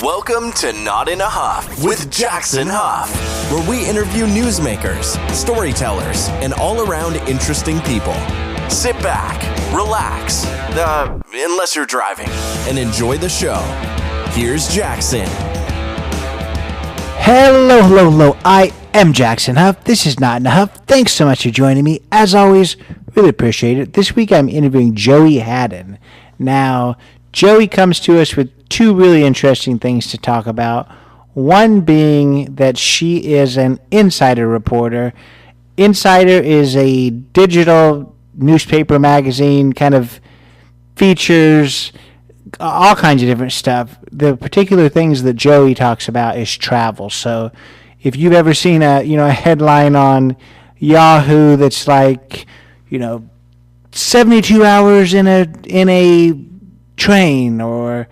Welcome to Not in a Huff with Jackson Huff, where we interview newsmakers, storytellers, and all-around interesting people. Sit back, relax, unless you're driving, and enjoy the show. Here's Jackson. Hello. I am Jackson Huff. This is Not in a Huff. Thanks so much for joining me. As always, really appreciate it. This week I'm interviewing Joey Hadden. Now, Joey comes to us with two really interesting things to talk about. One being that she is an insider reporter. Insider is a digital newspaper magazine, kind of features all kinds of different stuff. The particular things that Joey talks about is travel. So if you've ever seen a headline on Yahoo that's like, 72 hours in a train, or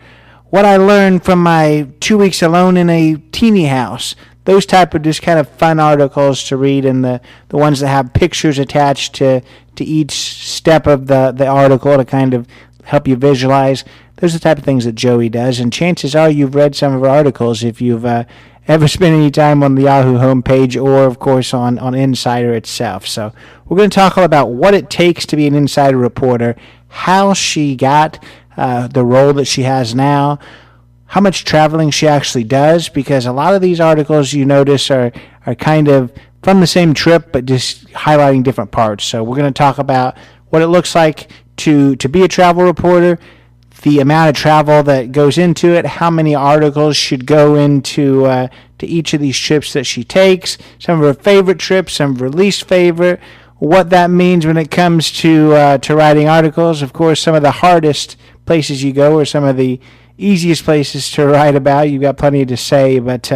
what I learned from my 2 weeks alone in a teeny house, those type of just kind of fun articles to read, and the ones that have pictures attached to each step of the article to kind of help you visualize. Those are the type of things that Joey does, and chances are you've read some of her articles if you've ever spent any time on the Yahoo homepage or, of course, on Insider itself. So we're going to talk all about what it takes to be an insider reporter, how she got the role that she has now, how much traveling she actually does, because a lot of these articles you notice are kind of from the same trip but just highlighting different parts. So we're going to talk about what it looks like to be a travel reporter, the amount of travel that goes into it, how many articles should go into to each of these trips that she takes, some of her favorite trips, some of her least favorite, what that means when it comes to writing articles. Of course, some of the hardest places you go are some of the easiest places to write about. You've got plenty to say, but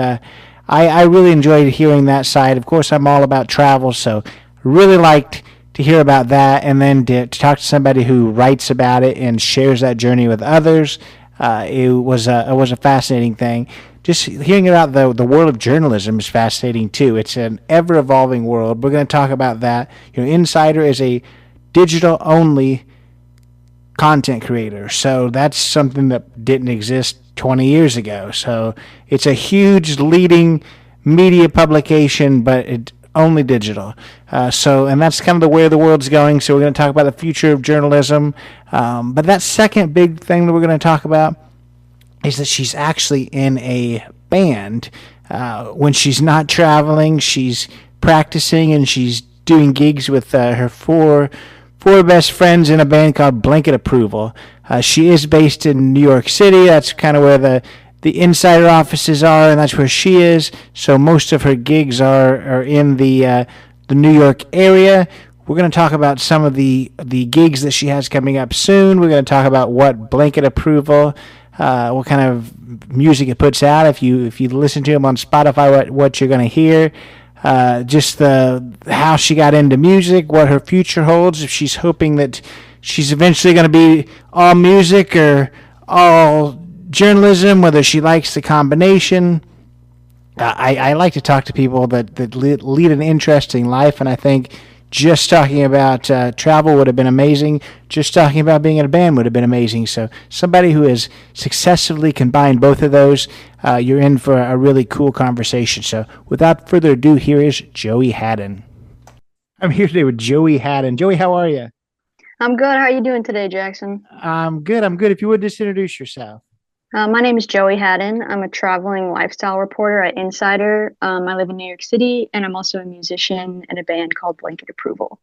I really enjoyed hearing that side. Of course, I'm all about travel, so really liked to hear about that, and then to talk to somebody who writes about it and shares that journey with others. It was a fascinating thing. Just hearing about the world of journalism is fascinating too. It's an ever-evolving world. We're going to talk about that. Insider is a digital-only content creator, so that's something that didn't exist 20 years ago. So it's a huge leading media publication, but it's only digital. And that's kind of the way the world's going. So we're going to talk about the future of journalism. But that second big thing that we're going to talk about is that she's actually in a band. When she's not traveling, she's practicing and she's doing gigs with her four best friends in a band called Blanket Approval. She is based in New York City. That's kind of where the insider offices are, and that's where she is. So most of her gigs are in the New York area. We're going to talk about some of the gigs that she has coming up soon. We're going to talk about what Blanket Approval, what kind of music it puts out. If you listen to them on Spotify, what you're going to hear. Just how she got into music, what her future holds, if she's hoping that she's eventually going to be all music or all journalism, whether she likes the combination. I like to talk to people that lead an interesting life, and I think just talking about travel would have been amazing. Just talking about being in a band would have been amazing. So somebody who has successfully combined both of those, you're in for a really cool conversation. So without further ado, here is Joey Hadden. I'm here today with Joey Hadden. Joey, how are you? I'm good. How are you doing today, Jackson? I'm good. If you would just introduce yourself. My name is Joey Hadden. I'm a traveling lifestyle reporter at Insider. I live in New York City, and I'm also a musician in a band called Blanket Approval.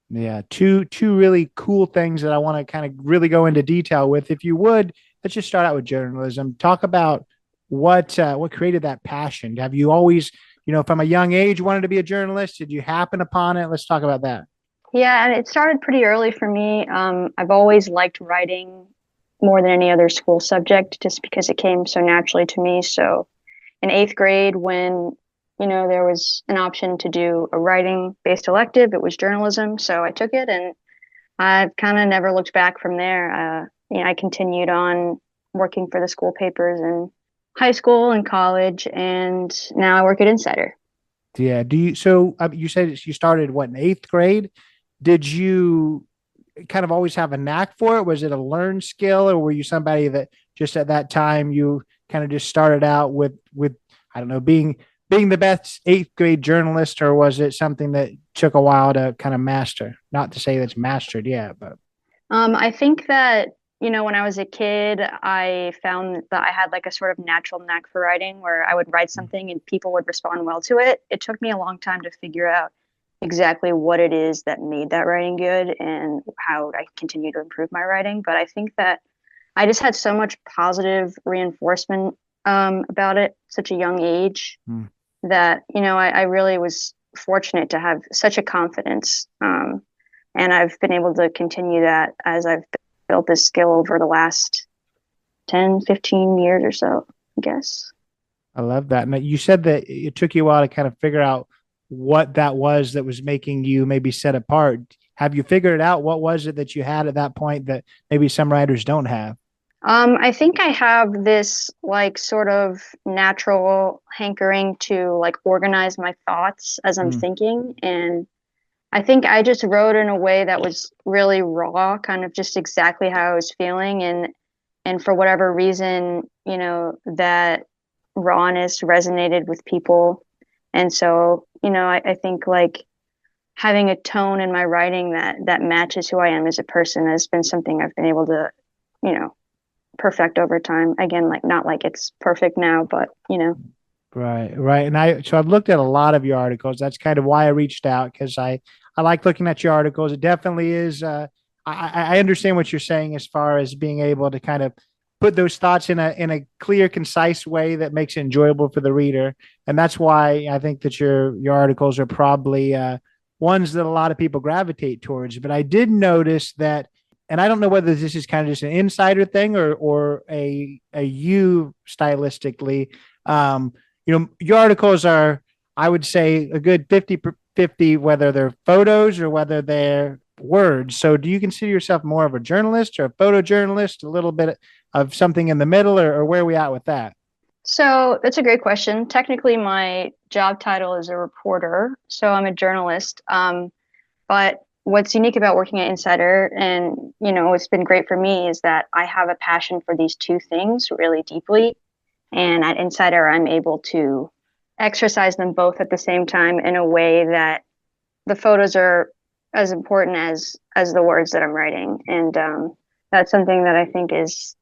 Yeah, two really cool things that I want to kind of really go into detail with. If you would, let's just start out with journalism. Talk about what created that passion. Have you always, from a young age, wanted to be a journalist? Did you happen upon it? Let's talk about that. Yeah, and it started pretty early for me. I've always liked writing more than any other school subject, just because it came so naturally to me. So in 8th grade, when there was an option to do a writing-based elective, it was journalism. So I took it, and I've kind of never looked back from there. I continued on working for the school papers in high school and college, and now I work at Insider. Yeah. You said you started in 8th grade? Did you kind of always have a knack for it? Was it a learned skill, or were you somebody that just at that time you kind of just started out with I don't know, being the best eighth grade journalist, or was it something that took a while to kind of master? Not to say that's mastered yet, but I think that, when I was a kid, I found that I had like a sort of natural knack for writing where I would write something and people would respond well to it. It took me a long time to figure out exactly what it is that made that writing good and how I continue to improve my writing. But I think that I just had so much positive reinforcement about it, such a young age, mm, that, I really was fortunate to have such a confidence. And I've been able to continue that as I've built this skill over the last 10, 15 years or so, I guess. I love that. And you said that it took you a while to kind of figure out what that was that was making you maybe set apart. Have you figured it out? What was it that you had at that point that maybe some writers don't have? I think I have this like sort of natural hankering to like organize my thoughts as I'm Mm, thinking. And I think I just wrote in a way that was really raw, kind of just exactly how I was feeling. And for whatever reason, that rawness resonated with people. And so, I think like having a tone in my writing that matches who I am as a person has been something I've been able to, you know, perfect over time. Again, like not like it's perfect now, but right, right. And so I've looked at a lot of your articles. That's kind of why I reached out, because I like looking at your articles. It definitely is. I understand what you're saying as far as being able to kind of put those thoughts in a clear, concise way that makes it enjoyable for the reader. And that's why I think that your articles are probably ones that a lot of people gravitate towards. But I did notice that, and I don't know whether this is kind of just an insider thing or a you stylistically. Your articles are, I would say, a good 50-50, whether they're photos or whether they're words. So do you consider yourself more of a journalist or a photojournalist, a little bit of something in the middle, or where are we at with that? So that's a great question. Technically, my job title is a reporter, so I'm a journalist. But what's unique about working at Insider, and it's been great for me, is that I have a passion for these two things really deeply. And at Insider, I'm able to exercise them both at the same time in a way that the photos are as important as the words that I'm writing. And that's something that I think is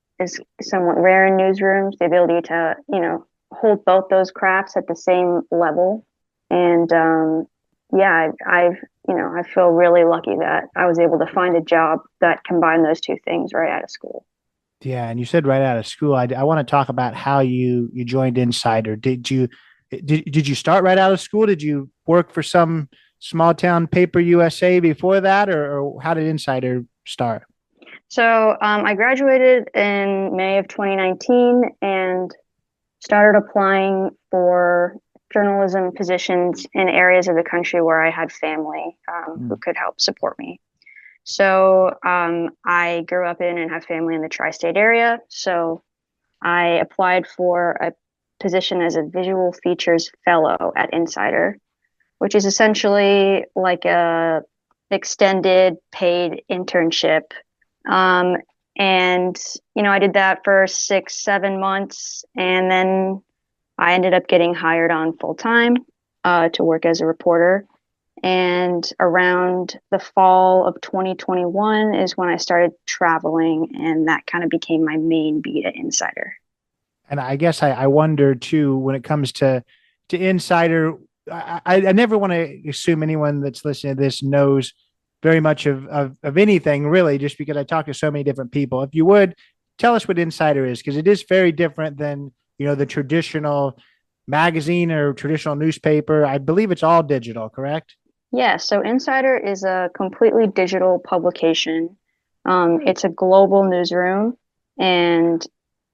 somewhat rare in newsrooms, the ability to, hold both those crafts at the same level. And yeah, I feel really lucky that I was able to find a job that combined those two things right out of school. Yeah, and you said right out of school. I want to talk about how you joined Insider. Did you start right out of school? Did you work for some small town paper USA before that, or how did Insider start? So I graduated in May of 2019 and started applying for journalism positions in areas of the country where I had family who could help support me. So I grew up in and have family in the tri-state area. So I applied for a position as a visual features fellow at Insider, which is essentially like a extended paid internship. And I did that for 6-7 months, and then I ended up getting hired on full time to work as a reporter. And around the fall of 2021 is when I started traveling, and that kind of became my main beat at Insider. And I guess I wonder too, when it comes to Insider, I never want to assume anyone that's listening to this knows very much of anything, really, just because I talk to so many different people. If you would tell us what Insider is, because it is very different than the traditional magazine or traditional newspaper. I believe it's all digital, correct? Yeah, so Insider is a completely digital publication. It's a global newsroom, and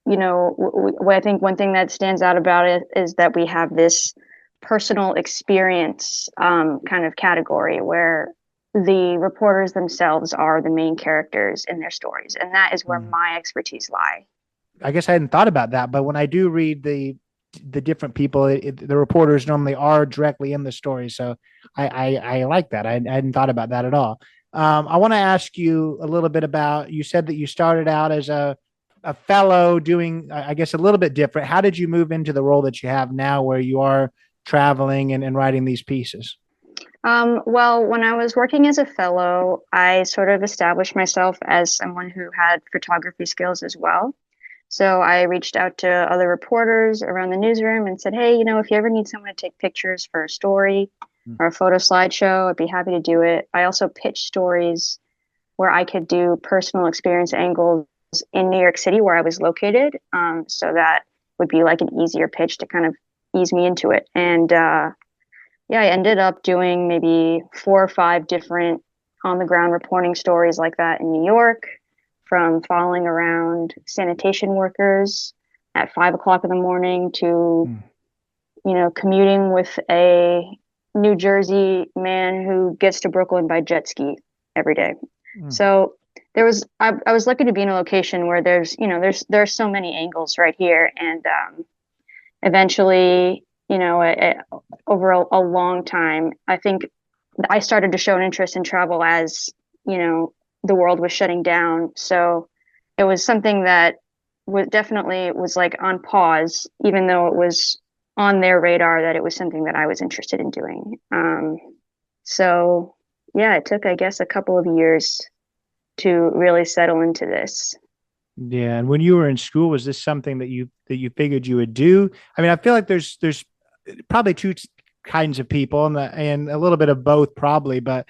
I think one thing that stands out about it is that we have this personal experience kind of category where the reporters themselves are the main characters in their stories, and that is where my expertise lie. I guess I hadn't thought about that, but when I do read the different people, the reporters normally are directly in the story, so I like that. I hadn't thought about that at all. I want to ask you a little bit about. You said that you started out as a a fellow doing, I guess, a little bit different. How did you move into the role that you have now where you are traveling and writing these pieces? Well, when I was working as a fellow, I sort of established myself as someone who had photography skills as well. So I reached out to other reporters around the newsroom and said, hey, if you ever need someone to take pictures for a story or a photo slideshow, I'd be happy to do it. I also pitched stories where I could do personal experience angles in New York City where I was located. So that would be like an easier pitch to kind of ease me into it. And yeah, I ended up doing maybe 4 or 5 different on the ground reporting stories like that in New York, from following around sanitation workers at 5 o'clock in the morning to, commuting with a New Jersey man who gets to Brooklyn by jet ski every day. So I was lucky to be in a location where there's so many angles right here. And eventually, over a long time, I think I started to show an interest in travel as, the world was shutting down. So it was something that was like on pause, even though it was on their radar that it was something that I was interested in doing. So yeah, it took, I guess, a couple of years to really settle into this. Yeah, and when you were in school, was this something that you figured you would do? I mean, I feel like there's probably two kinds of people, and a little bit of both probably. But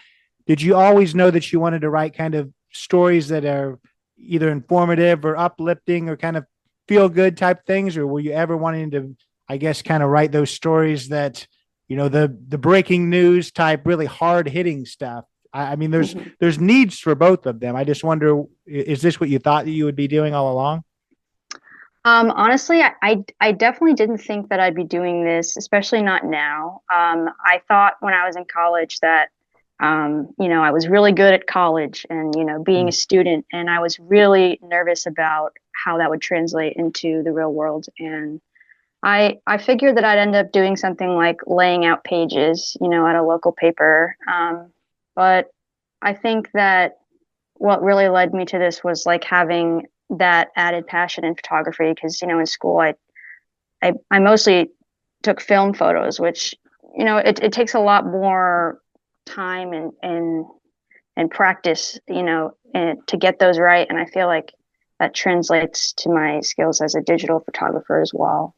did you always know that you wanted to write kind of stories that are either informative or uplifting or kind of feel good type things, or were you ever wanting to, I guess, kind of write those stories that the breaking news type, really hard hitting stuff? I mean, there's needs for both of them. I just wonder, is this what you thought that you would be doing all along? Honestly, I definitely didn't think that I'd be doing this, especially not now. I thought when I was in college that, I was really good at college and, being a student, and I was really nervous about how that would translate into the real world. And I figured that I'd end up doing something like laying out pages, at a local paper. But I think that what really led me to this was like having that added passion in photography because, in school, I mostly took film photos, which, it takes a lot more time and practice, and to get those right. And I feel like that translates to my skills as a digital photographer as well.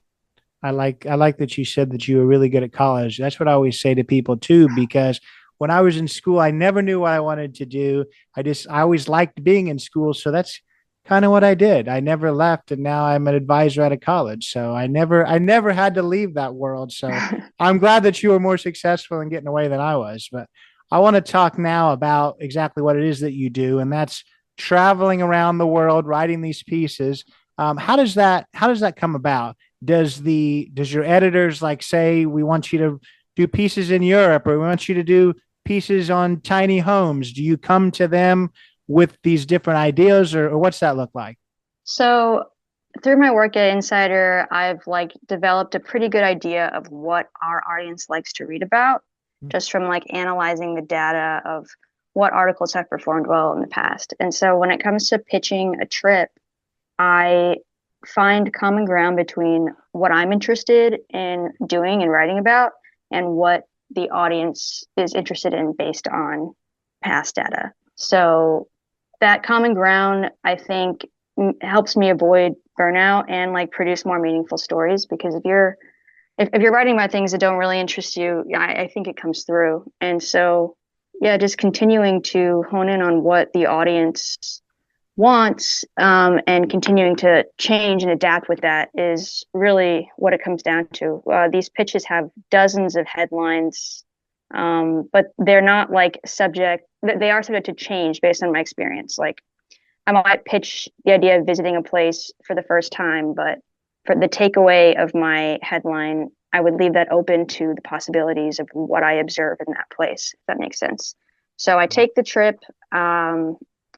I like that you said that you were really good at college. That's what I always say to people too, because when I was in school, I never knew what I wanted to do. I always liked being in school. So that's kind of what I did. I never left, and now I'm an advisor at a college. So I never had to leave that world. So I'm glad that you were more successful in getting away than I was. But I want to talk now about exactly what it is that you do, and that's traveling around the world, writing these pieces. How does that come about? Does your editors like say we want you to do pieces in Europe or we want you to do pieces on tiny homes? Do you come to them with these different ideas, or what's that look like? So through my work at Insider, I've like developed a pretty good idea of what our audience likes to read about, just from like analyzing the data of what articles have performed well in the past. And so when it comes to pitching a trip, I find common ground between what I'm interested in doing and writing about and what the audience is interested in based on past data. So that common ground, I think, helps me avoid burnout and like produce more meaningful stories because if you're writing about things that don't really interest you, I think it comes through. And so yeah, just continuing to hone in on what the audience wants, and continuing to change and adapt with that is really what it comes down to. These pitches have dozens of headlines, but they're not like subject. They are subject to change based on my experience. Like I might pitch the idea of visiting a place for the first time, but for the takeaway of my headline, I would leave that open to the possibilities of what I observe in that place, if that makes sense. So I take the trip,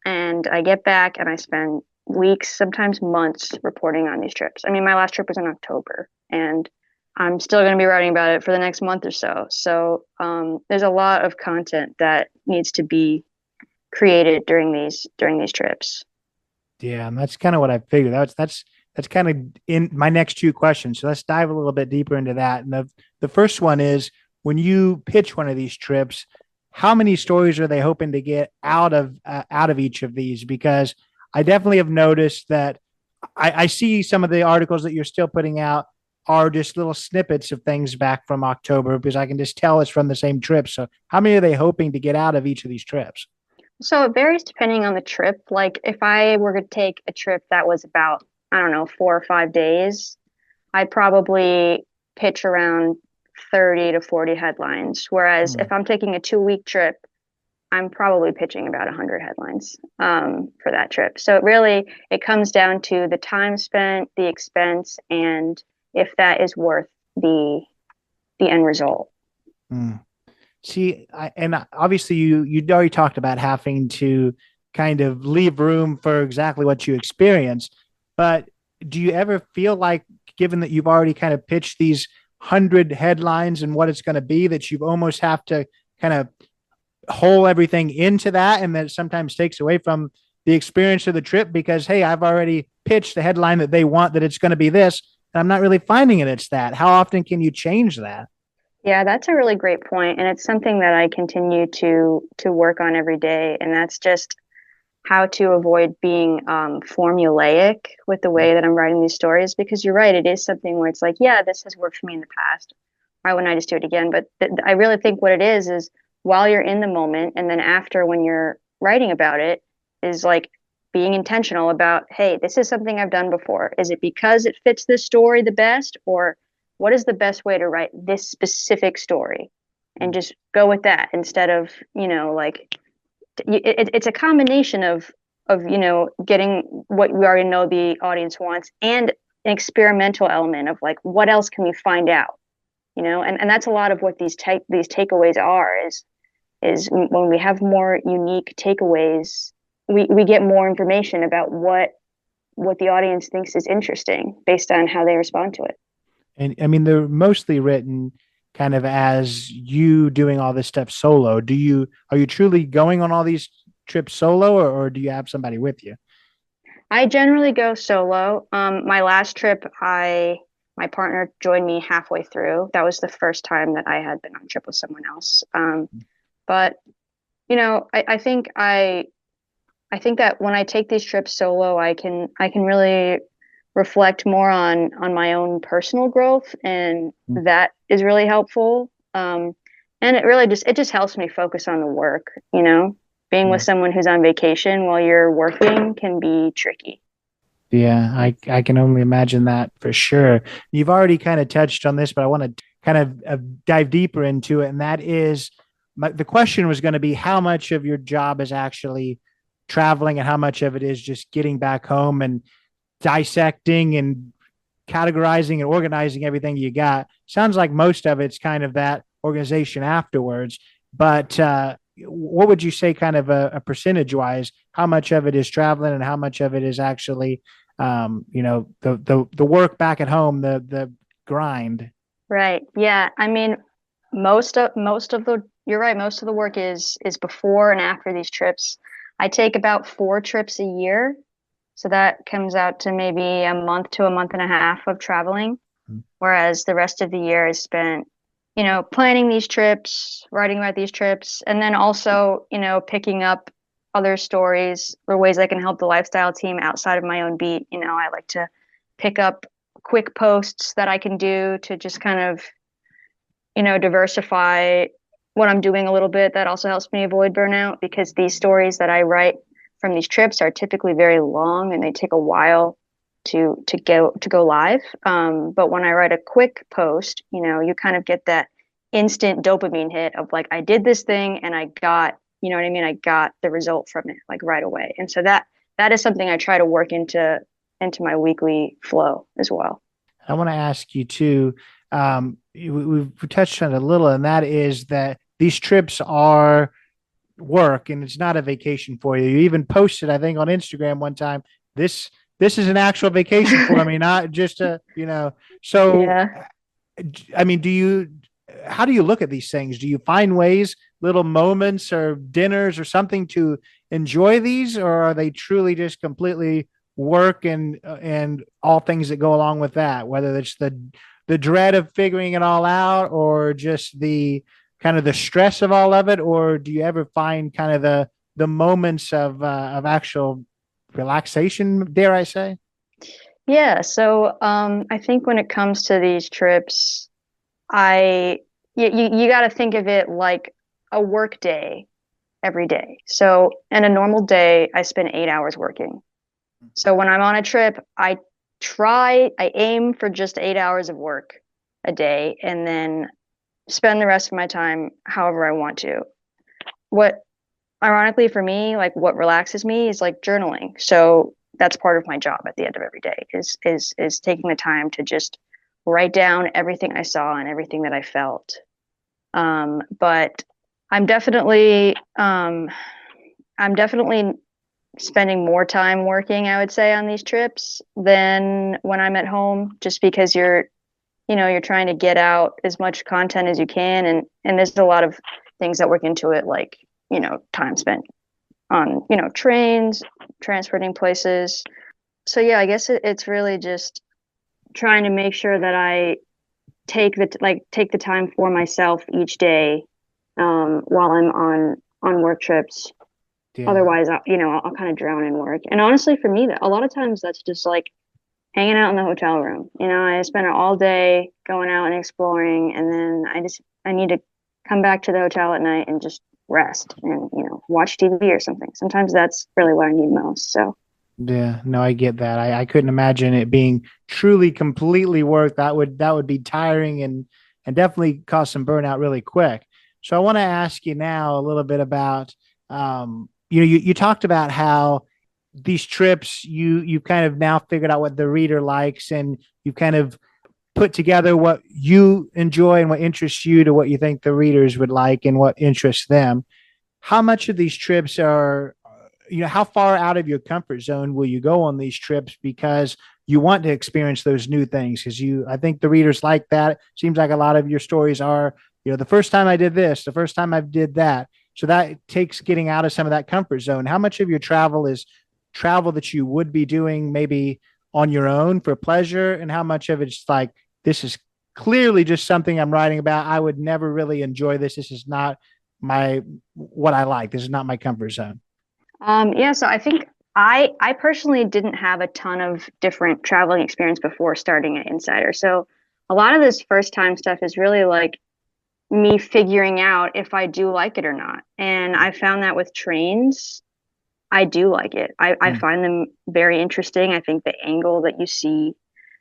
and I get back and I spend weeks, sometimes months, reporting on these trips. I mean, my last trip was in October, and I'm still going to be writing about it for the next month or so. So there's a lot of content that needs to be created during these trips. Yeah, and that's kind of what I figured. That's kind of in my next two questions. So let's dive a little bit deeper into that. And the first one is, when you pitch one of these trips, how many stories are they hoping to get out of each of these? Because I definitely have noticed that I see some of the articles that you're still putting out are just little snippets of things back from October, because I can just tell it's from the same trip. So how many are they hoping to get out of each of these trips? So it varies depending on the trip. Like if I were to take a trip that was about, I don't know, 4 or 5 days, I'd probably pitch around 30 to 40 headlines. Whereas Hmm. if I'm taking a 2 week trip, I'm probably pitching about 100 headlines for that trip. So it comes down to the time spent, the expense, and if that is worth the end result. Hmm. See, and obviously you already talked about having to kind of leave room for exactly what you experience, but do you ever feel like, given that you've already kind of pitched these 100 headlines and what it's going to be, that you almost have to kind of whole everything into that, and that sometimes takes away from the experience of the trip because, hey, I've already pitched the headline that they want, that it's going to be this, and I'm not really finding it's that. How often can you change that? Yeah, that's a really great point, and it's something that I continue to work on every day, and that's just how to avoid being formulaic with the way that I'm writing these stories. Because you're right, it is something where it's like, yeah, this has worked for me in the past. Why wouldn't I just do it again? But I really think what it is while you're in the moment, and then after when you're writing about it, is like being intentional about, hey, this is something I've done before. Is it because it fits this story the best, or what is the best way to write this specific story? And just go with that instead of, like it's a combination of getting what we already know the audience wants and an experimental element of like what else can we find out, and that's a lot of what these takeaways are is when we have more unique takeaways, we get more information about what the audience thinks is interesting based on how they respond to it. And I mean, they're mostly written kind of as you doing all this stuff solo. Are you truly going on all these trips solo, or do you have somebody with you? I generally go solo. My last trip, my partner joined me halfway through. That was the first time that I had been on a trip with someone else. But I think that when I take these trips solo, I can really reflect more on my own personal growth, and that is really helpful. And it just helps me focus on the work. Being with Yeah. someone who's on vacation while you're working can be tricky. Yeah, I can only imagine that for sure. You've already kind of touched on this, but I want to kind of dive deeper into it. And that is, the question was going to be, how much of your job is actually traveling and how much of it is just getting back home and dissecting and categorizing and organizing everything you got. Sounds like most of it's kind of that organization afterwards. But what would you say, kind of a percentage wise, how much of it is traveling and how much of it is actually, the work back at home, the grind? Right. Yeah. I mean, most of the you're right, most of the work is before and after these trips. I take about 4 trips a year. So that comes out to maybe a month to a month and a half of traveling, whereas the rest of the year is spent, planning these trips, writing about these trips, and then also, picking up other stories or ways I can help the lifestyle team outside of my own beat. I like to pick up quick posts that I can do to just kind of, diversify what I'm doing a little bit. That also helps me avoid burnout because these stories that I write from these trips are typically very long and they take a while to go live. But when I write a quick post, you kind of get that instant dopamine hit of like I did this thing and I got, what I mean, I got the result from it like right away. And so that is something I try to work into my weekly flow as well. I want to ask you too. We've touched on it a little, and that is that these trips are work and it's not a vacation for you. You even posted, I think, on Instagram one time, this this is an actual vacation for me, not just so Yeah. I mean, how do you look at these things? Do you find ways little moments or dinners or something to enjoy these, or are they truly just completely work and all things that go along with that, whether it's the dread of figuring it all out or just the kind of the stress of all of it, or do you ever find kind of the moments of actual relaxation, dare I say? Yeah, so I think when it comes to these trips, I you got to think of it like a work day every day. So in a normal day, I spend 8 hours working. So when I'm on a trip, I aim for just 8 hours of work a day and then spend the rest of my time however I want to. What ironically for me, like what relaxes me is like journaling. So that's part of my job at the end of every day is taking the time to just write down everything I saw and everything that I felt. But I'm definitely I'm definitely spending more time working, I would say, on these trips than when I'm at home, just because you're trying to get out as much content as you can, and there's a lot of things that work into it, like time spent on trains, transporting places. So yeah, I guess it's really just trying to make sure that I take the time for myself each day while I'm on work trips. Yeah. Otherwise, I'll kind of drown in work. And honestly, for me, a lot of times that's just like hanging out in the hotel room. I spend it all day going out and exploring, and then I need to come back to the hotel at night and just rest and watch TV or something. Sometimes that's really what I need most. So Yeah, no, I get that. I couldn't imagine it being truly completely work. That would be tiring and definitely cause some burnout really quick. So I want to ask you now a little bit about you talked about how these trips you've kind of now figured out what the reader likes, and you've kind of put together what you enjoy and what interests you to what you think the readers would like and what interests them. How much of these trips are, how far out of your comfort zone will you go on these trips because you want to experience those new things? Because I think the readers like that. Seems like a lot of your stories are, the first time I did this, the first time I did that. So that takes getting out of some of that comfort zone. How much of your travel is travel that you would be doing maybe on your own for pleasure, and how much of it's like, this is clearly just something I'm writing about. I would never really enjoy this. This is not what I like. This is not my comfort zone. yeah, so I think I personally didn't have a ton of different traveling experience before starting at Insider. So a lot of this first time stuff is really like me figuring out if I do like it or not. And I found that with trains, I do like it. I find them very interesting. I think the angle that you see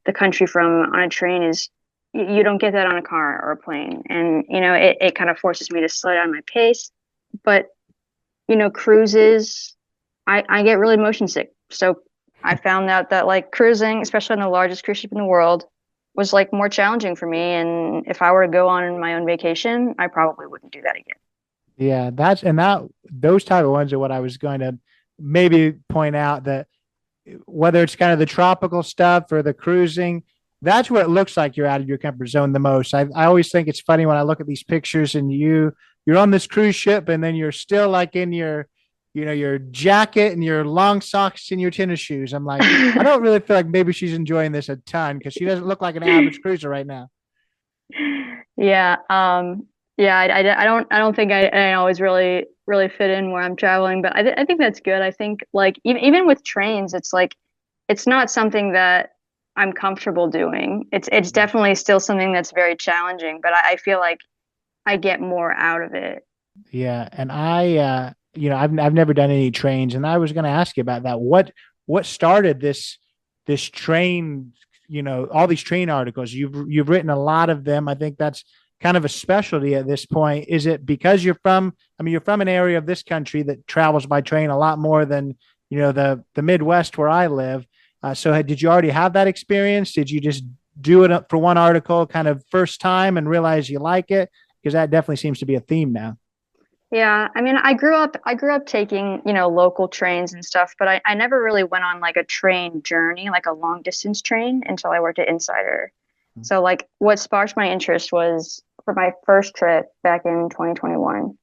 the country from on a train is, you don't get that on a car or a plane. And, it kind of forces me to slow down my pace. But, cruises, I get really motion sick. So I found out that like cruising, especially on the largest cruise ship in the world, was like more challenging for me. And if I were to go on my own vacation, I probably wouldn't do that again. Yeah, those type of ones are what I was going to maybe point out, that whether it's kind of the tropical stuff or the cruising, that's where it looks like you're out of your comfort zone the most. I always think it's funny when I look at these pictures and you're on this cruise ship and then you're still like in your jacket and your long socks and your tennis shoes. I'm like, I don't really feel like maybe she's enjoying this a ton because she doesn't look like an average cruiser right now. Yeah. Yeah. I don't think I always really fit in where I'm traveling, but I think that's good. I think like even with trains, it's like, it's not something that I'm comfortable doing. It's definitely still something that's very challenging, but I feel like I get more out of it. Yeah, and I've never done any trains, and I was going to ask you about that. What started this train? All these train articles. You've written a lot of them. I think that's kind of a specialty at this point. Is it because you're from? I mean, you're from an area of this country that travels by train a lot more than the Midwest where I live. So did you already have that experience? Did you just do it for one article, kind of first time, and realize you like it? Because that definitely seems to be a theme now. Yeah, I mean, I grew up taking, local trains and stuff, but I never really went on like a train journey, like a long distance train until I worked at Insider. So like what sparked my interest was for my first trip back in 2021.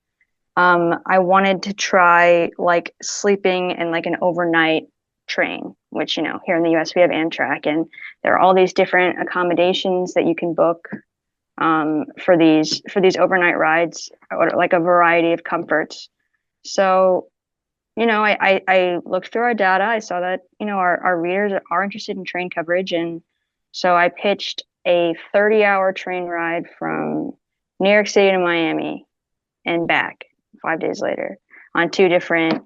I wanted to try like sleeping in like an overnight train, which, here in the US we have Amtrak, and there are all these different accommodations that you can book for these overnight rides, or like a variety of comforts. So, I looked through our data. I saw that, our readers are interested in train coverage. And so I pitched a 30-hour train ride from New York City to Miami and back 5 days later on two different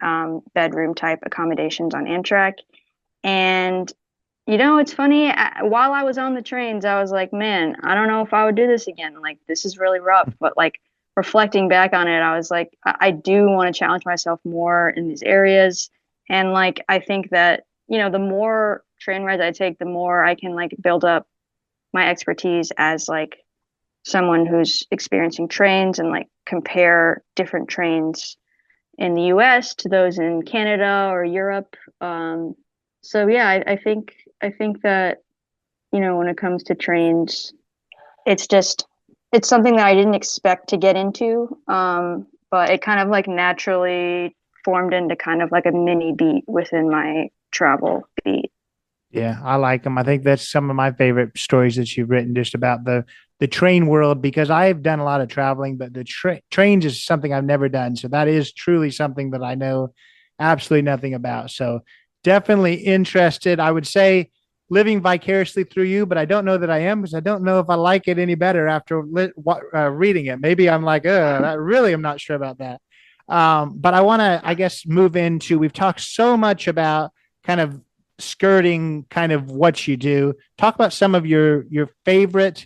bedroom type accommodations on Amtrak. And it's funny. While I was on the trains, I was like, man, I don't know if I would do this again. Like, this is really rough. But like reflecting back on it, I was like, I do want to challenge myself more in these areas. And like, I think that, the more train rides I take, the more I can like build up my expertise as like someone who's experiencing trains, and like compare different trains in the US to those in Canada or Europe. So yeah, I think that, when it comes to trains, it's something that I didn't expect to get into. But it kind of like naturally formed into kind of like a mini beat within my travel beat. Yeah, I like them. I think that's some of my favorite stories that you've written, just about the train world, because I've done a lot of traveling, but the trains is something I've never done. So that is truly something that I know absolutely nothing about. So definitely interested. I would say living vicariously through you, but I don't know that I am, because I don't know if I like it any better after reading it. Maybe I'm like, I really am not sure about that. But I want to, I guess, move into, we've talked so much about kind of skirting kind of what you do. Talk about some of your favorite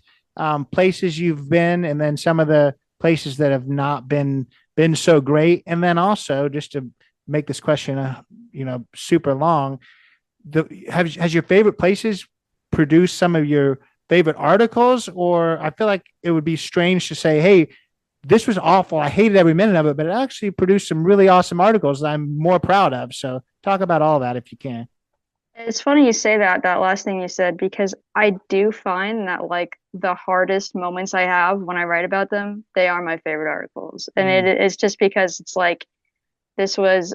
places you've been, and then some of the places that have not been so great. And then also, just to make this question super long, has your favorite places produced some of your favorite articles? Or I feel like it would be strange to say, hey, this was awful, I hated every minute of it, but it actually produced some really awesome articles that I'm more proud of. So talk about all that if you can. It's funny you say that last thing you said, because I do find that like the hardest moments I have when I write about them, they are my favorite articles. And it's just because it's like, this was,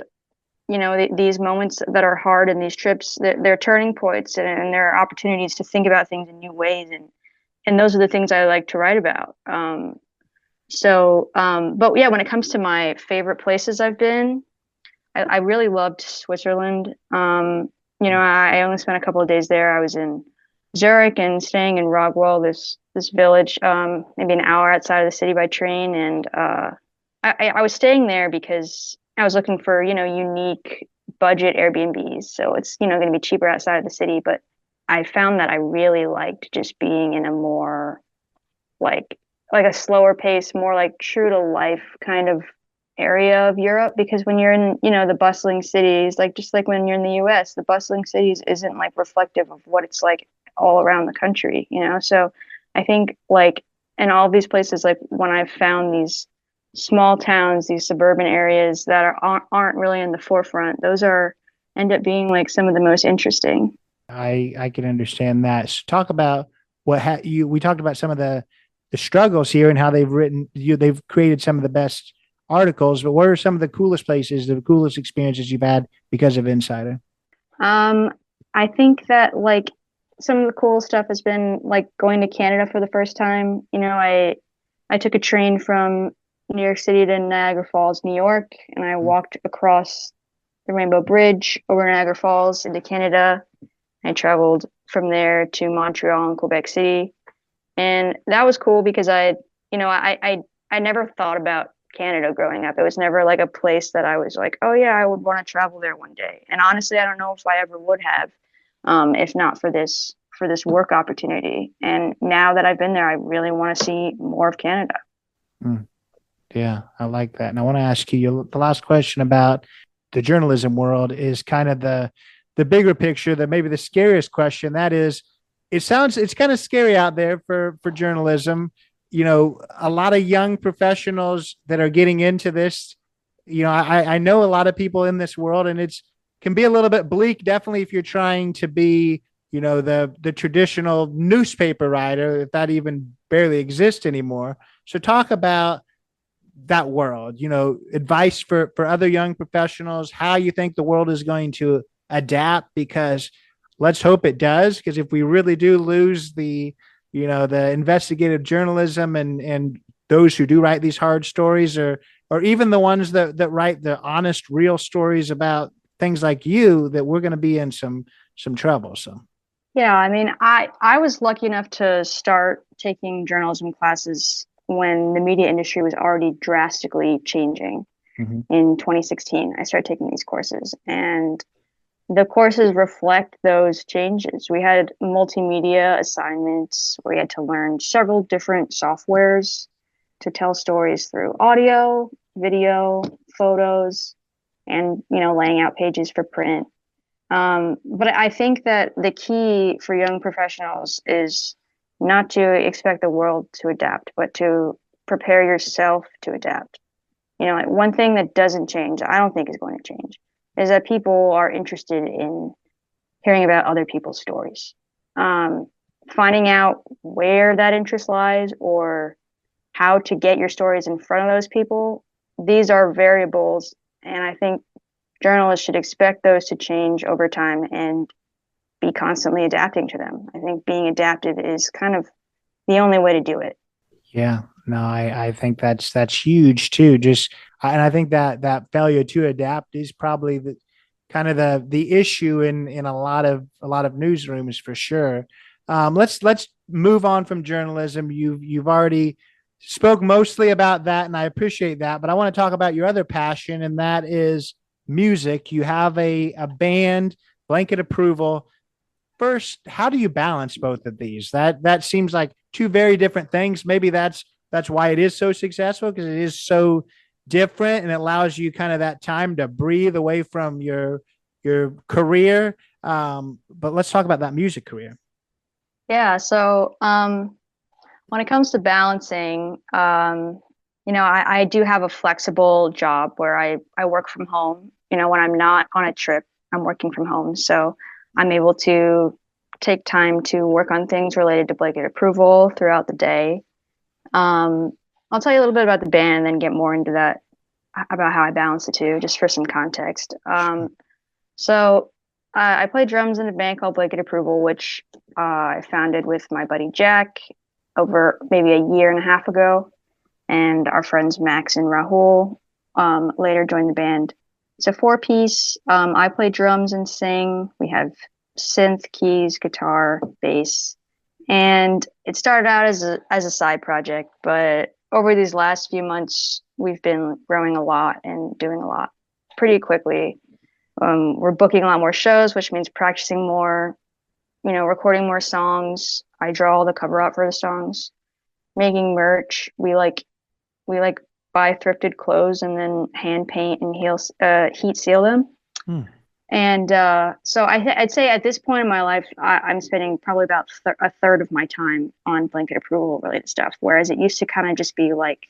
these moments that are hard in these trips, they're turning points, and they're opportunities to think about things in new ways. And those are the things I like to write about. But yeah, when it comes to my favorite places I've been, I really loved Switzerland. I only spent a couple of days there. I was in Zurich and staying in Rogwall, this village, maybe an hour outside of the city by train. And I was staying there because I was looking for, unique budget Airbnbs. So it's, going to be cheaper outside of the city. But I found that I really liked just being in a more like a slower pace, more like true to life kind of area of Europe. Because when you're in, the bustling cities, like just like when you're in the US, the bustling cities isn't like reflective of what it's like all around the country, So I think like in all these places, like when I've found these small towns, these suburban areas that aren't really in the forefront, those end up being like some of the most interesting. I can understand that. So talk about we talked about some of the struggles here and how they've created some of the best articles, but what are some of the coolest places, the coolest experiences you've had because of Insider? I think that like some of the cool stuff has been like going to Canada for the first time. I took a train from New York City to Niagara Falls, New York, and I walked across the Rainbow Bridge over Niagara Falls into Canada. I traveled from there to Montreal and Quebec City. And that was cool because I never thought about Canada growing up. It was never like a place that I was like, oh yeah, I would want to travel there one day. And honestly, I don't know if I ever would have, if not for this work opportunity. And now that I've been there, I really want to see more of Canada. Mm, yeah, I like that. And I want to ask you the last question about the journalism world is kind of the bigger picture, that maybe the scariest question. That is, it's kind of scary out there for journalism. A lot of young professionals that are getting into this. I know a lot of people in this world, and can be a little bit bleak, definitely if you're trying to be, the traditional newspaper writer, if that even barely exists anymore. So talk about that world, advice for other young professionals, how you think the world is going to adapt, because let's hope it does. Because if we really do lose the investigative journalism and those who do write these hard stories, or even the ones that write the honest, real stories about things like you, that we're going to be in some trouble. So. Yeah, I mean, I was lucky enough to start taking journalism classes when the media industry was already drastically changing. Mm-hmm. In 2016, I started taking these courses, and the courses reflect those changes. We had multimedia assignments where we had to learn several different softwares to tell stories through audio, video, photos, and laying out pages for print. But I think that the key for young professionals is not to expect the world to adapt, but to prepare yourself to adapt. Like one thing that doesn't change, I don't think is going to change, is that people are interested in hearing about other people's stories. Finding out where that interest lies or how to get your stories in front of those people, these are variables. And I think journalists should expect those to change over time and be constantly adapting to them. I think being adaptive is kind of the only way to do it. Yeah, no, I think that's huge too. And I think that failure to adapt is probably the kind of the issue in a lot of newsrooms for sure. Let's move on from journalism. You've already spoke mostly about that, and I appreciate that. But I want to talk about your other passion, and that is music. You have a band, Blanket Approval. First, how do you balance both of these? That seems like two very different things. Maybe that's why it is so successful, because it is so different and it allows you kind of that time to breathe away from your career. But let's talk about that music career. Yeah. So when it comes to balancing, I do have a flexible job where I work from home. When I'm not on a trip, I'm working from home. So I'm able to take time to work on things related to Blanket Approval throughout the day. I'll tell you a little bit about the band and then get more into that, about how I balance the two, just for some context. So I play drums in a band called Blanket Approval, which I founded with my buddy Jack over maybe a year and a half ago. And our friends Max and Rahul later joined the band. It's a 4-piece. I play drums and sing. We have synth, keys, guitar, bass. And it started out as a side project, but over these last few months, we've been growing a lot and doing a lot pretty quickly. We're booking a lot more shows, which means practicing more, recording more songs. I draw all the cover art for the songs, making merch. We buy thrifted clothes and then hand paint and heat seal them. And so I'd say at this point in my life, I'm spending probably about a third of my time on Blanket Approval related stuff, whereas it used to kind of just be like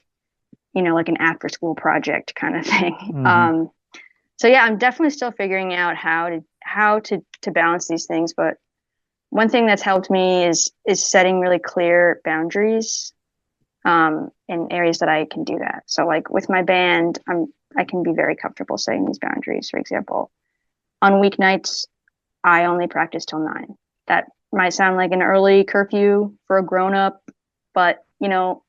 an after school project kind of thing. Mm-hmm. So yeah, I'm definitely still figuring out how to balance these things. But one thing that's helped me is setting really clear boundaries in areas that I can do that. So like with my band, I can be very comfortable setting these boundaries. For example, on weeknights, I only practice till 9. That might sound like an early curfew for a grown up, but for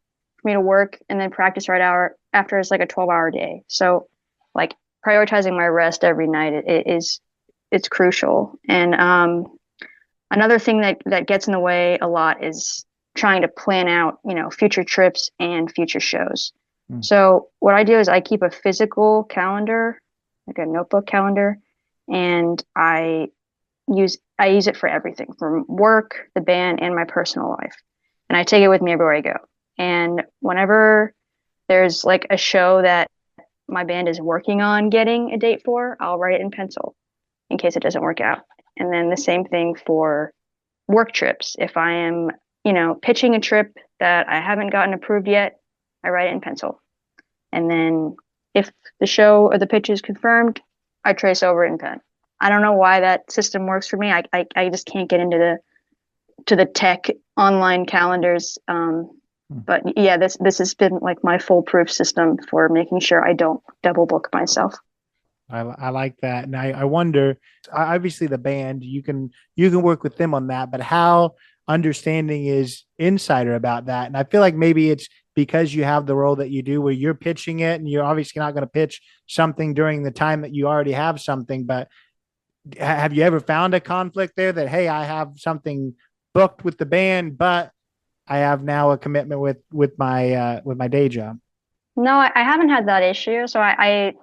me to work and then practice right after is like a 12-hour day. So like prioritizing my rest every night it's crucial. And another thing that gets in the way a lot is trying to plan out future trips and future shows. So what I do is I keep a physical calendar, like a notebook calendar, and I use it for everything, from work, the band, and my personal life. And I take it with me everywhere I go. And whenever there's like a show that my band is working on getting a date for, I'll write it in pencil in case it doesn't work out. And then the same thing for work trips. If I am, pitching a trip that I haven't gotten approved yet, I write it in pencil. And then if the show or the pitch is confirmed, I trace over it in pen. I don't know why that system works for me. I just can't get into the tech online calendars. But yeah, this has been like my foolproof system for making sure I don't double book myself. I like that, and I wonder. Obviously, the band you can work with them on that, but how understanding is Insider about that? And I feel like maybe it's because you have the role that you do, where you're pitching it, and you're obviously not going to pitch something during the time that you already have something. But have you ever found a conflict there that, hey, I have something booked with the band, but I have now a commitment with my day job? No, I haven't had that issue. I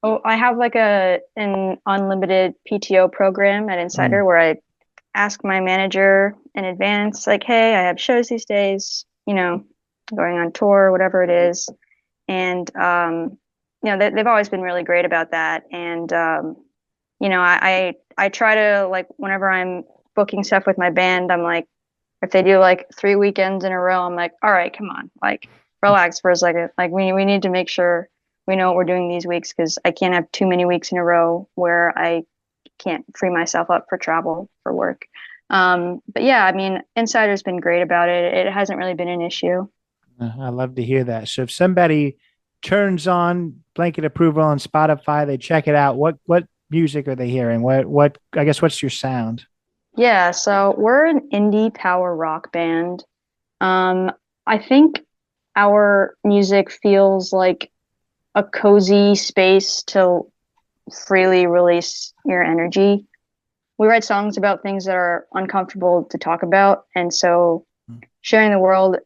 have like an unlimited PTO program at Mm. Insider where I ask my manager in advance, like, hey, I have shows these days, going on tour, whatever it is. And they've always been really great about that. And I try to, like, whenever I'm booking stuff with my band, I'm like, if they do like 3 weekends in a row, I'm like, all right, come on, like, relax for a second. Like, we need to make sure we know what we're doing these weeks, because I can't have too many weeks in a row where I can't free myself up for travel for work. But yeah, I mean, Insider's been great about it. It hasn't really been an issue. I love to hear that. So if somebody turns on Blanket Approval on Spotify, they check it out. What music are they hearing? What I guess what's your sound? Yeah, so we're an indie power rock band. I think our music feels like a cozy space to freely release your energy. We write songs about things that are uncomfortable to talk about, and so sharing the world,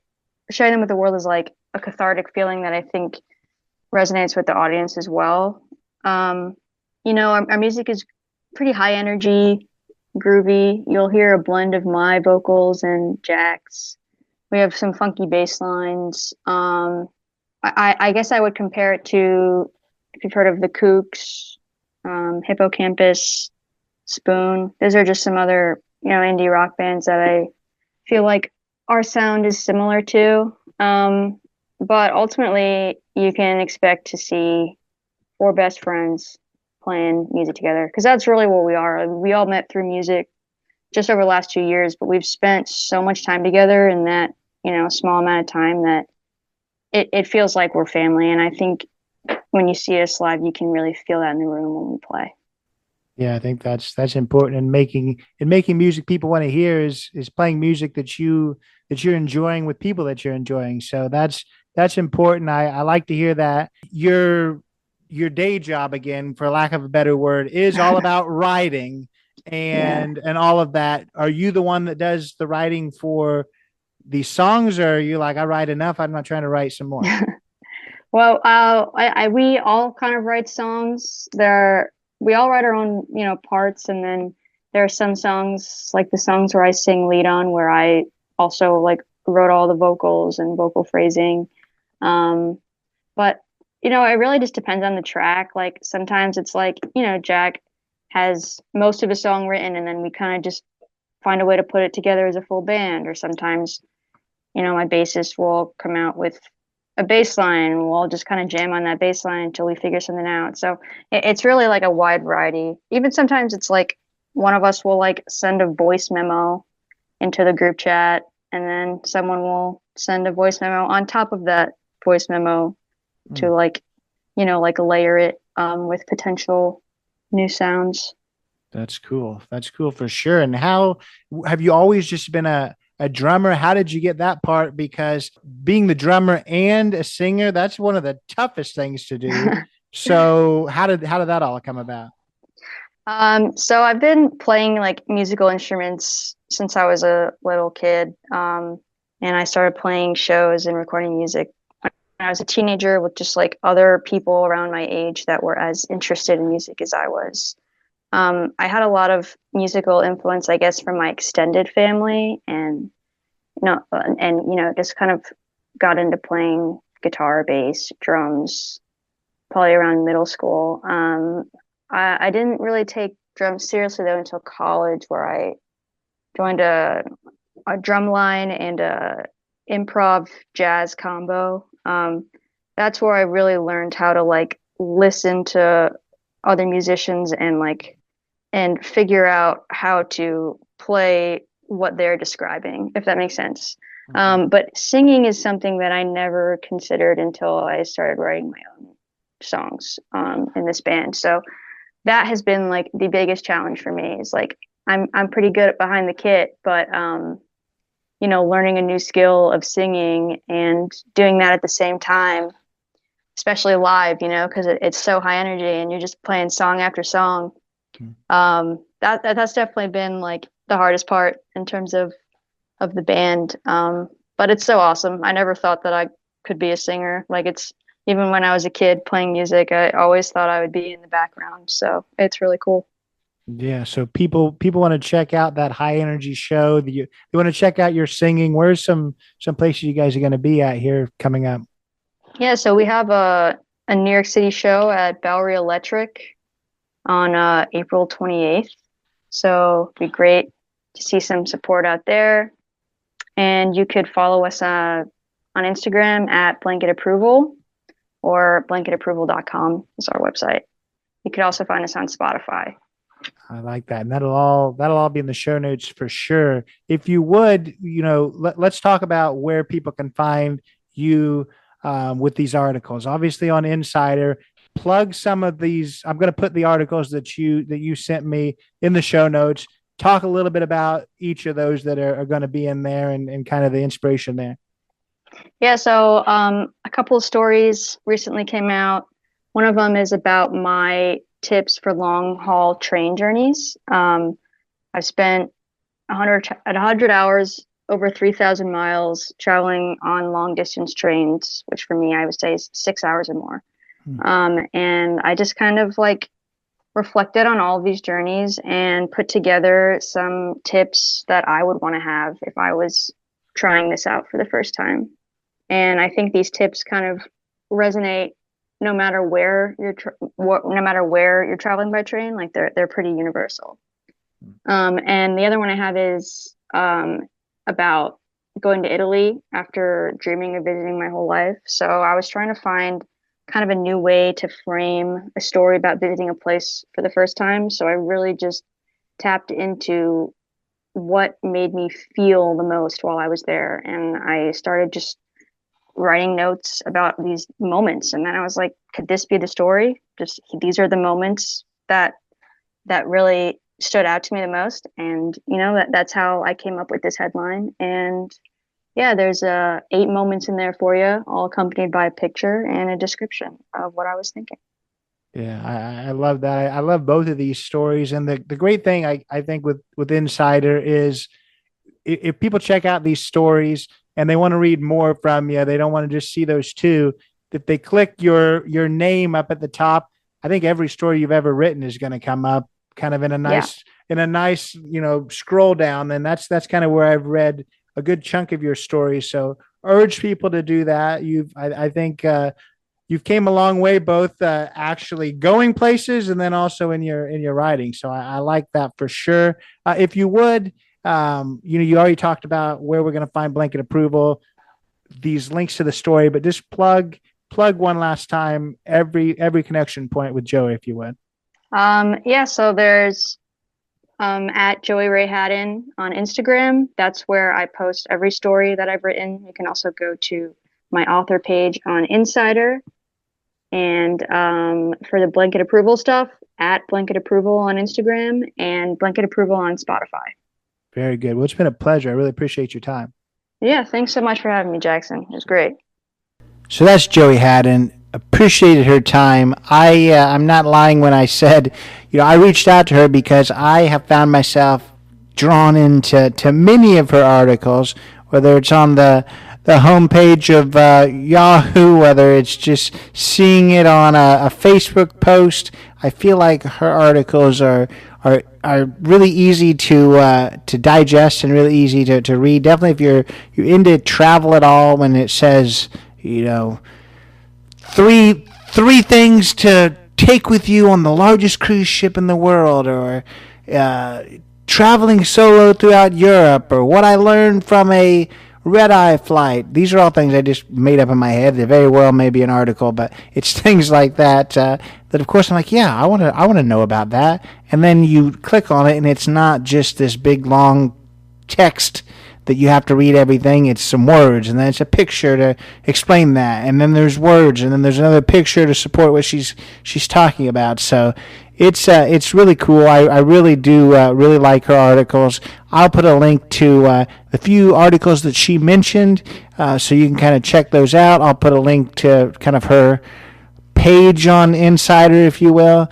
sharing them with the world is like a cathartic feeling that I think resonates with the audience as well. Um, our music is pretty high energy, groovy. You'll hear a blend of my vocals and Jack's. We have some funky bass lines. I guess I would compare it to, if you've heard of the Kooks, Hippocampus, Spoon. Those are just some other, indie rock bands that I feel like our sound is similar to. But ultimately, you can expect to see four best friends playing music together, because that's really what we are. We all met through music just over the last 2 years, but we've spent so much time together in that, small amount of time, that it feels like we're family. And I think when you see us live, you can really feel that in the room when we play. Yeah, I think that's important. And making music people want to hear is playing music that you're enjoying with people that you're enjoying. So that's important. I like to hear that. Your day job, again, for lack of a better word, is all about writing Yeah. and all of that. Are you the one that does the writing for these songs, or are you like, I write enough, I'm not trying to write some more? Well, we all kind of write songs. We all write our own, parts, and then there are some songs, like the songs where I sing lead on, where I also like wrote all the vocals and vocal phrasing. But it really just depends on the track. Like sometimes it's like, Jack has most of a song written, and then we kind of just find a way to put it together as a full band. Or sometimes, my bassist will come out with a bass line. We'll all just kind of jam on that bass line until we figure something out. So it's really like a wide variety. Even sometimes it's like one of us will like send a voice memo into the group chat, and then someone will send a voice memo on top of that voice memo to like, like layer it with potential new sounds. That's cool. That's cool for sure. And how have you always just been a drummer? How did you get that part? Because being the drummer and a singer, that's one of the toughest things to do. So how did that all come about? So I've been playing like musical instruments since I was a little kid. And I started playing shows and recording music when I was a teenager with just like other people around my age that were as interested in music as I was. I had a lot of musical influence, I guess, from my extended family, and just kind of got into playing guitar, bass, drums, probably around middle school. I didn't really take drums seriously though until college, where I joined a drum line and a improv jazz combo. That's where I really learned how to like listen to other musicians and figure out how to play what they're describing, if that makes sense. But singing is something that I never considered until I started writing my own songs in this band. So that has been like the biggest challenge for me is like I'm pretty good at behind the kit, but learning a new skill of singing and doing that at the same time, especially live, because it's so high energy and you're just playing song after song. That's definitely been like the hardest part in terms of the band. But it's so awesome. I never thought that I could be a singer. Like even when I was a kid playing music, I always thought I would be in the background. So it's really cool. Yeah. So people want to check out that high energy show. They want to check out your singing. Where's some places you guys are going to be at here coming up? Yeah. So we have a New York City show at Bowery Electric on April 28th. So it'd be great to see some support out there. And you could follow us on Instagram at Blanket Approval, or blanketapproval.com is our website. You could also find us on Spotify. I like that. And that'll all be in the show notes for sure. If you would, let's talk about where people can find you with these articles. Obviously on Insider, plug some of these. I'm going to put the articles that you sent me in the show notes. Talk a little bit about each of those that are going to be in there and kind of the inspiration there. Yeah, so a couple of stories recently came out. One of them is about my tips for long haul train journeys. I've spent 100 hours, over 3,000 miles traveling on long distance trains, which for me, I would say is 6 hours or more. And I just kind of like reflected on all of these journeys and put together some tips that I would want to have if I was trying this out for the first time. And I think these tips kind of resonate no matter where you're traveling by train. Like they're pretty universal. And the other one I have is about going to Italy after dreaming of visiting my whole life. So I was trying to find kind of a new way to frame a story about visiting a place for the first time. So I really just tapped into what made me feel the most while I was there. And I started just writing notes about these moments. And then I was like, could this be the story? Just these are the moments that really stood out to me the most. And, that's how I came up with this headline. And yeah, there's 8 moments in there for you, all accompanied by a picture and a description of what I was thinking. Yeah, I love that. I love both of these stories. And the great thing I think with Insider is if people check out these stories and they want to read more from you, they don't want to just see those two, if they click your name up at the top, I think every story you've ever written is going to come up kind of in a nice, scroll down. And that's kind of where I've read a good chunk of your story. So urge people to do that. I think you've came a long way, both actually going places and then also in your writing. So I like that for sure. If you would, you already talked about where we're going to find Blanket Approval, these links to the story, but just plug one last time every connection point with Joey, if you would. So there's at Joey Ray Hadden on Instagram. That's where I post every story that I've written. You can also go to my author page on Insider. And for the Blanket Approval stuff, at Blanket Approval on Instagram and Blanket Approval on Spotify. Very good. Well, it's been a pleasure. I really appreciate your time. Yeah, thanks so much for having me, Jackson. It was great. So that's Joey Hadden. Appreciated her time. I'm not lying when I said, I reached out to her because I have found myself drawn into many of her articles, whether it's on the homepage of Yahoo, whether it's just seeing it on a Facebook post. I feel like her articles are really easy to digest and really easy to read. Definitely if you're into travel at all, when it says, three things to take with you on the largest cruise ship in the world, or traveling solo throughout Europe, or what I learned from a red-eye flight. These are all things I just made up in my head. They very well may be an article, but it's things like that that of course I'm like, yeah, I want to know about that. And then you click on it and it's not just this big long text that you have to read everything. It's some words, and then it's a picture to explain that, and then there's words, and then there's another picture to support what she's talking about. So it's really cool. I really do really like her articles. I'll put a link to the few articles that she mentioned, so you can kind of check those out. I'll put a link to kind of her page on Insider, if you will.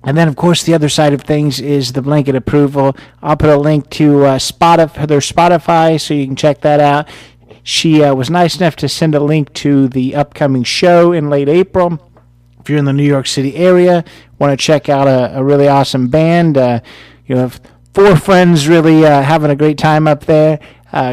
And then, of course, the other side of things is the blanket approval. I'll put a link to their Spotify, so you can check that out. She was nice enough to send a link to the upcoming show in late April. If you're in the New York City area, want to check out a really awesome band, you have 4 friends really having a great time up there,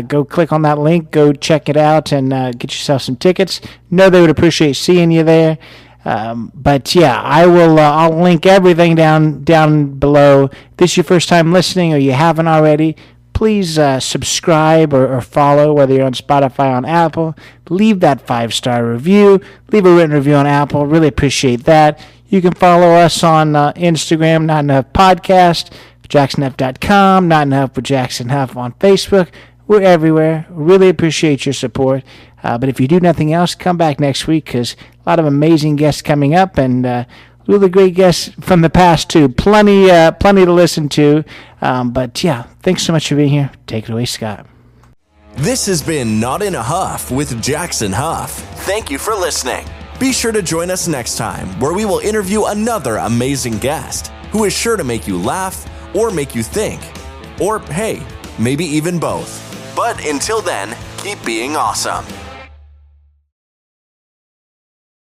go click on that link, go check it out, and get yourself some tickets. Know they would appreciate seeing you there. But yeah, I'll link everything down below. If this is your first time listening or you haven't already, please subscribe or follow, whether you're on Spotify, on Apple. Leave that 5-star review. Leave a written review on Apple. Really appreciate that. You can follow us on Instagram, Not Enough Podcast, JacksonHuff.com, Not Enough with Jackson Huff on Facebook. We're everywhere. Really appreciate your support. But if you do nothing else, come back next week, because a lot of amazing guests coming up, and really great guests from the past too. Plenty to listen to. But yeah, thanks so much for being here. Take it away, Scott. This has been Not in a Huff with Jackson Huff. Thank you for listening. Be sure to join us next time, where we will interview another amazing guest who is sure to make you laugh or make you think. Or hey, maybe even both. But until then, keep being awesome.